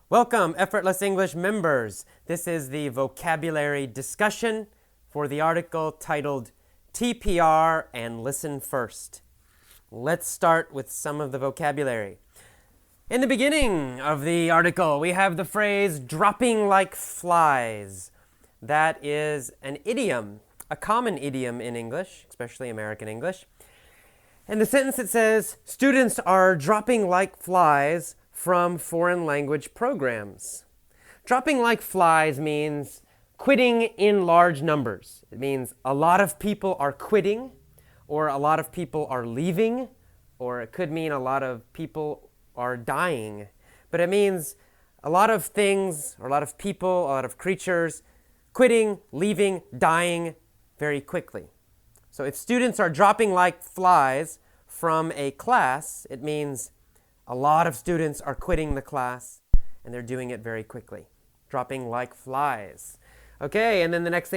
Welcome, Effortless English members. This is the vocabulary discussion for the article titled TPR and Listen First. Let's start with some of the vocabulary. In the beginning of the article, we have the phrase dropping like flies. That is an idiom, a common idiom in English, especially American English. In the sentence it says, students are dropping like flies from foreign language programs. Dropping like flies means quitting in large numbers. It means a lot of people are quitting, or a lot of people are leaving, or it could mean a lot of people are dying. But it means a lot of things, or a lot of people, a lot of creatures quitting, leaving, dying very quickly. So if students are dropping like flies from a class, it means a lot of students are quitting the class, and they're doing it very quickly. Dropping like flies. Okay, and then the next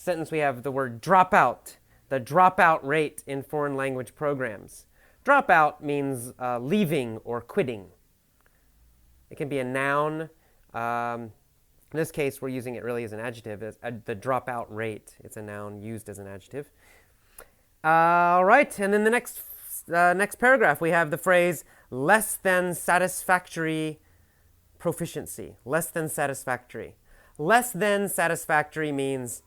sentence we have the word dropout. The dropout rate in foreign language programs. Dropout means leaving or quitting. It can be a noun. In this case, we're using it really as an adjective. The dropout rate. It's a noun used as an adjective. All right, and then the next paragraph, we have the phrase less than satisfactory proficiency. Less than satisfactory. Less than satisfactory means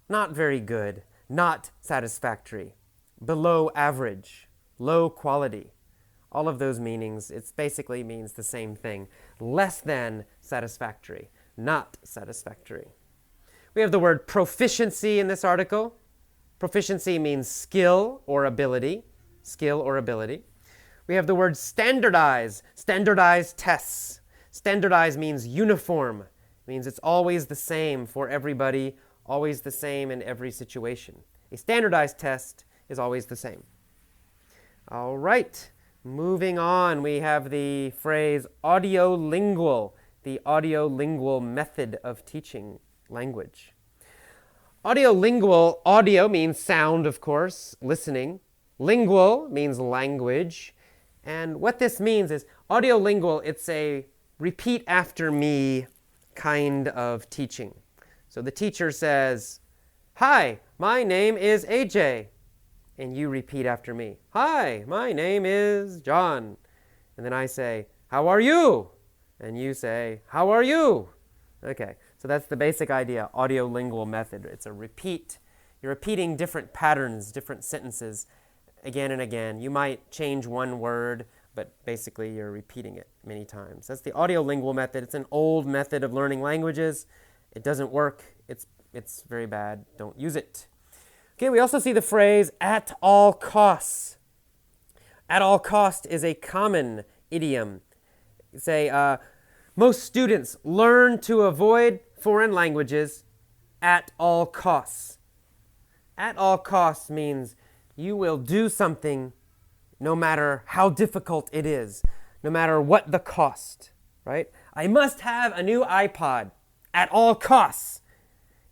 not very good, not satisfactory, below average, low quality. All of those meanings, it basically means the same thing. Less than satisfactory, not satisfactory. We have the word proficiency in this article. Proficiency means skill or ability. Skill or ability. We have the word standardize. Standardized tests. Standardize means uniform. It means it's always the same for everybody, always the same in every situation. A standardized test is always the same. All right, moving on, we have the phrase audiolingual, the audiolingual method of teaching language. Audiolingual, audio means sound, of course, listening. Lingual means language. And what this means is audiolingual, it's a repeat after me kind of teaching. So the teacher says, "Hi, my name is AJ." And you repeat after me. "Hi, my name is John." And then I say, "How are you?" And you say, "How are you?" Okay, so that's the basic idea, audiolingual method. It's a repeat. You're repeating different patterns, different sentences again and again. You might change one word, but basically you're repeating it many times. That's the audiolingual method. It's an old method of learning languages. It doesn't work. It's very bad. Don't use it. Okay, we also see the phrase at all costs. At all cost is a common idiom. Say, most students learn to avoid foreign languages at all costs. At all costs means you will do something no matter how difficult it is, no matter what the cost, right? I must have a new iPod at all costs.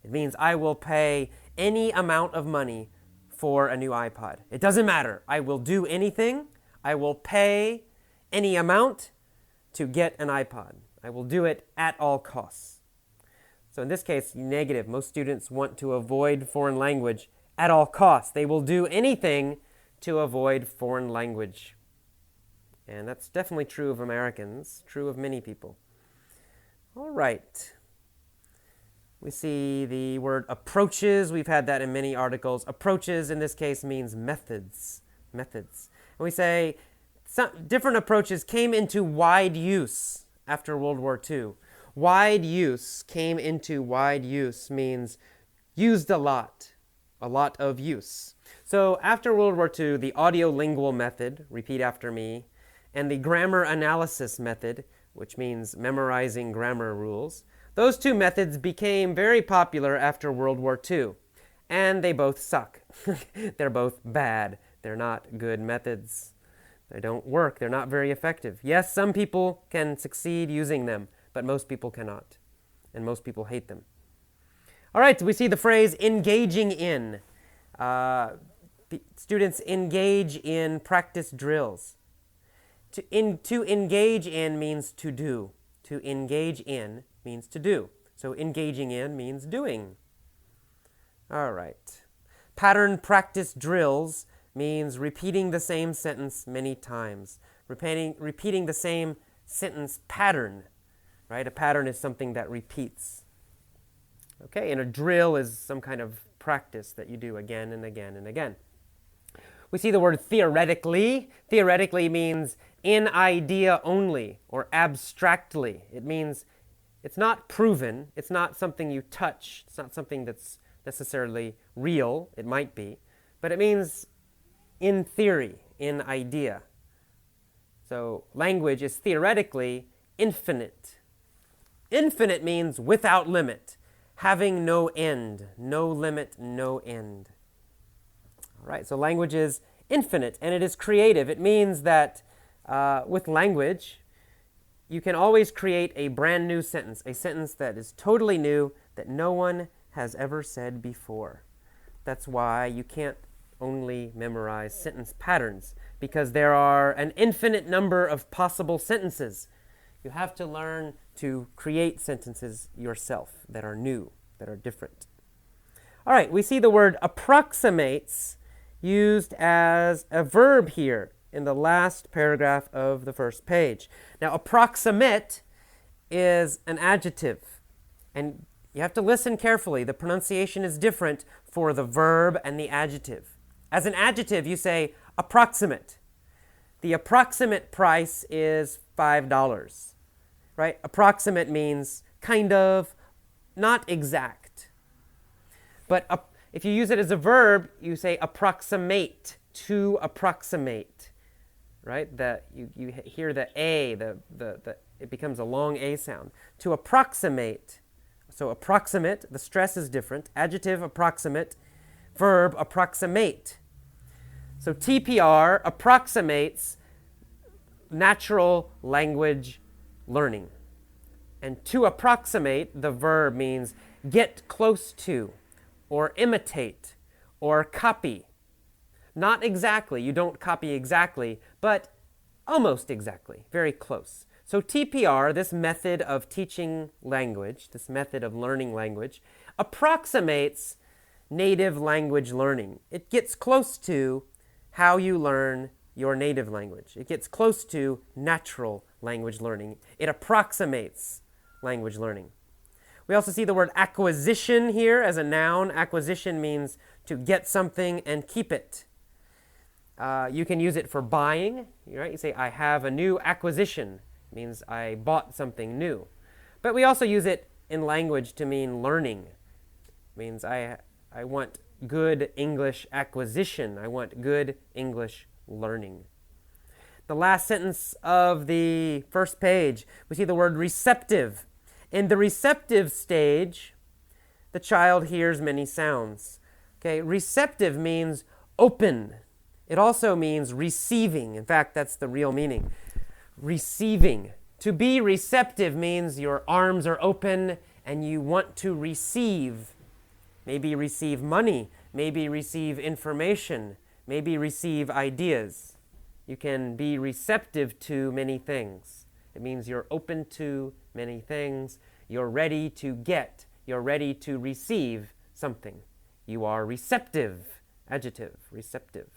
It means I will pay any amount of money for a new iPod. It doesn't matter. I will do anything. I will pay any amount to get an iPod. I will do it at all costs. So in this case, negative. Most students want to avoid foreign language at all costs. They will do anything to avoid foreign language. And that's definitely true of Americans, true of many people. All right. We see the word approaches. We've had that in many articles. Approaches in this case means methods. Methods. And we say some different approaches came into wide use after World War II. Wide use, came into wide use means used a lot of use. So after World War II, the audiolingual method, repeat after me, and the grammar analysis method, which means memorizing grammar rules, those two methods became very popular after World War II. And they both suck. They're both bad. They're not good methods. They don't work. They're not very effective. Yes, some people can succeed using them, but most people cannot. And most people hate them. All right, we see the phrase engaging in. Students engage in practice drills. To engage in means to do. To engage in means to do. So engaging in means doing. All right. Pattern practice drills means repeating the same sentence many times. Repeating the same sentence pattern, right? A pattern is something that repeats. Okay, and a drill is some kind of practice that you do again and again and again. We see the word theoretically. Theoretically means in idea only or abstractly. It means it's not proven. It's not something you touch. It's not something that's necessarily real. It might be. But it means in theory, in idea. So language is theoretically infinite. Infinite means without limit, having no end, no limit, no end. All right, so language is infinite and it is creative. It means that with language, you can always create a brand new sentence, a sentence that is totally new, that no one has ever said before. That's why you can't only memorize sentence patterns, because there are an infinite number of possible sentences. You have to learn to create sentences yourself that are new, that are different. All right, we see the word approximates used as a verb here in the last paragraph of the first page. Now, approximate is an adjective, and you have to listen carefully. The pronunciation is different for the verb and the adjective. As an adjective, you say approximate. The approximate price is $5, right? Approximate means kind of, not exact. But if you use it as a verb, you say approximate, to approximate, right? You hear the A, it becomes a long A sound. To approximate. So approximate, the stress is different. Adjective, approximate. Verb, approximate. So TPR approximates natural language learning. And to approximate, the verb means get close to, or imitate, or copy. Not exactly, you don't copy exactly, but almost exactly, very close. So TPR, this method of teaching language, this method of learning language, approximates native language learning. It gets close to how you learn your native language. It gets close to natural language learning. It approximates language learning. We also see the word acquisition here as a noun. Acquisition means to get something and keep it. You can use it for buying, right? You say, I have a new acquisition. It means I bought something new. But we also use it in language to mean learning. It means I want good English acquisition. I want good English learning. The last sentence of the first page, we see the word receptive. In the receptive stage, the child hears many sounds. Okay, receptive means open. It also means receiving. In fact, that's the real meaning. Receiving. To be receptive means your arms are open and you want to receive. Maybe receive money, maybe receive information, maybe receive ideas. You can be receptive to many things. It means you're open to many things. You're ready to get, you're ready to receive something. You are receptive. Adjective, receptive.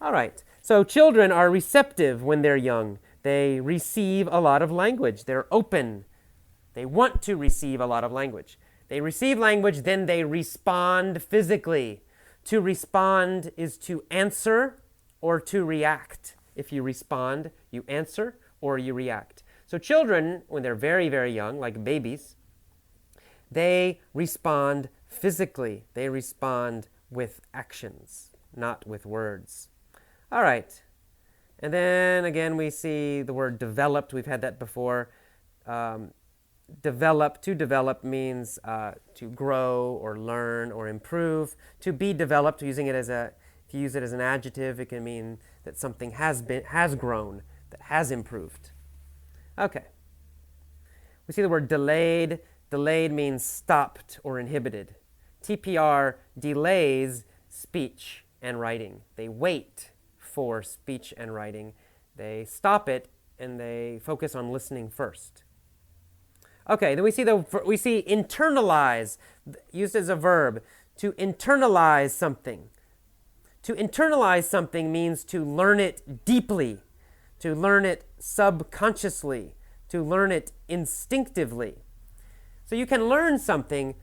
All right, so children are receptive when they're young. They receive a lot of language. They're open. They want to receive a lot of language. They receive language, then they respond physically. To respond is to answer or to react. If you respond, you answer or you react. So children, when they're very, very young, like babies, they respond physically. They respond with actions, not with words. All right. And then again, we see the word developed. We've had that before. To develop means to grow or learn or improve. To be developed, if you use it as an adjective, it can mean that something has grown, that has improved. Okay. We see the word delayed. Delayed means stopped or inhibited. TPR delays speech and writing. They wait for speech and writing. They stop it and they focus on listening first. Okay, then we see internalize used as a verb, to internalize something. To internalize something means to learn it deeply, to learn it subconsciously, to learn it instinctively. So you can learn something,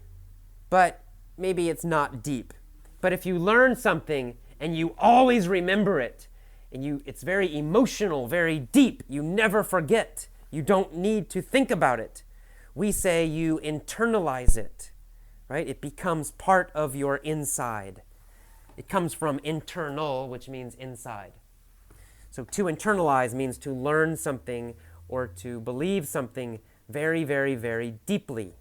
but maybe it's not deep. But if you learn something and you always remember it, and it's very emotional, very deep, you never forget, you don't need to think about it, we say you internalize it, right? It becomes part of your inside. It comes from internal, which means inside. So to internalize means to learn something or to believe something very, very, very deeply.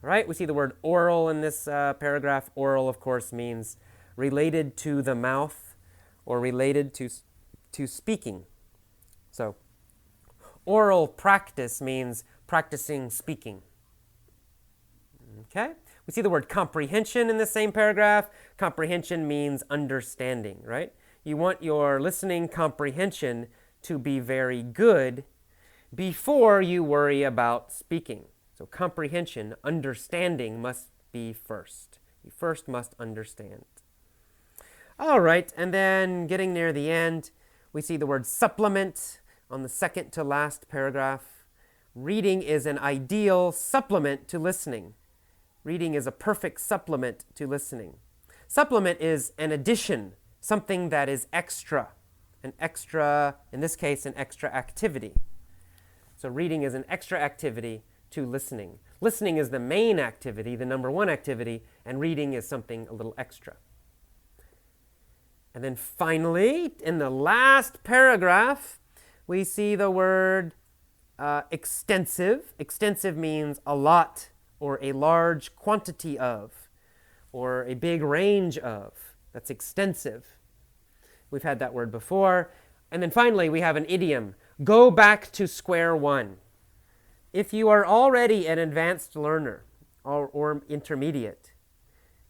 All right, we see the word oral in this paragraph. Oral, of course, means related to the mouth or related to speaking. So oral practice means practicing speaking. Okay? We see the word comprehension in the same paragraph. Comprehension means understanding, right? You want your listening comprehension to be very good before you worry about speaking. So comprehension, understanding must be first. You first must understand. All right, and then getting near the end, we see the word supplement on the second to last paragraph. Reading is an ideal supplement to listening. Reading is a perfect supplement to listening. Supplement is an addition, something that is extra. An extra, in this case, an extra activity. So reading is an extra activity to listening. Listening is the main activity, the number one activity, and reading is something a little extra. And then finally, in the last paragraph, we see the word extensive. Extensive means a lot, or a large quantity of, or a big range of. That's extensive. We've had that word before. And then finally, we have an idiom, go back to square one. If you are already an advanced learner or intermediate,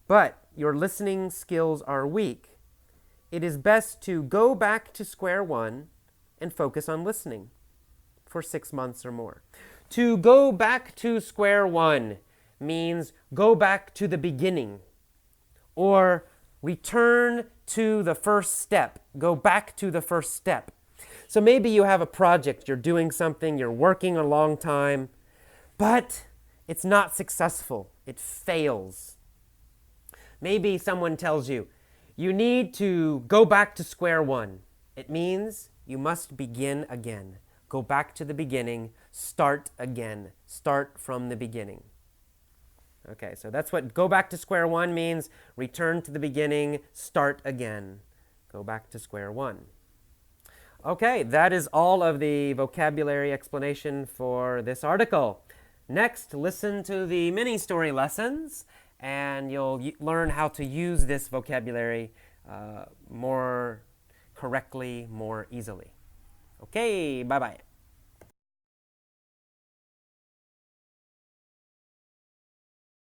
but your listening skills are weak, it is best to go back to square one and focus on listening for 6 months or more. To go back to square one means go back to the beginning or return to the first step. Go back to the first step. So maybe you have a project, you're doing something, you're working a long time, but it's not successful. It fails. Maybe someone tells you, you need to go back to square one. It means you must begin again. Go back to the beginning, start again. Start from the beginning. Okay, so that's what go back to square one means. Return to the beginning, start again. Go back to square one. Okay, that is all of the vocabulary explanation for this article. Next, listen to the mini story lessons, and you'll learn how to use this vocabulary more correctly, more easily. Okay, bye-bye.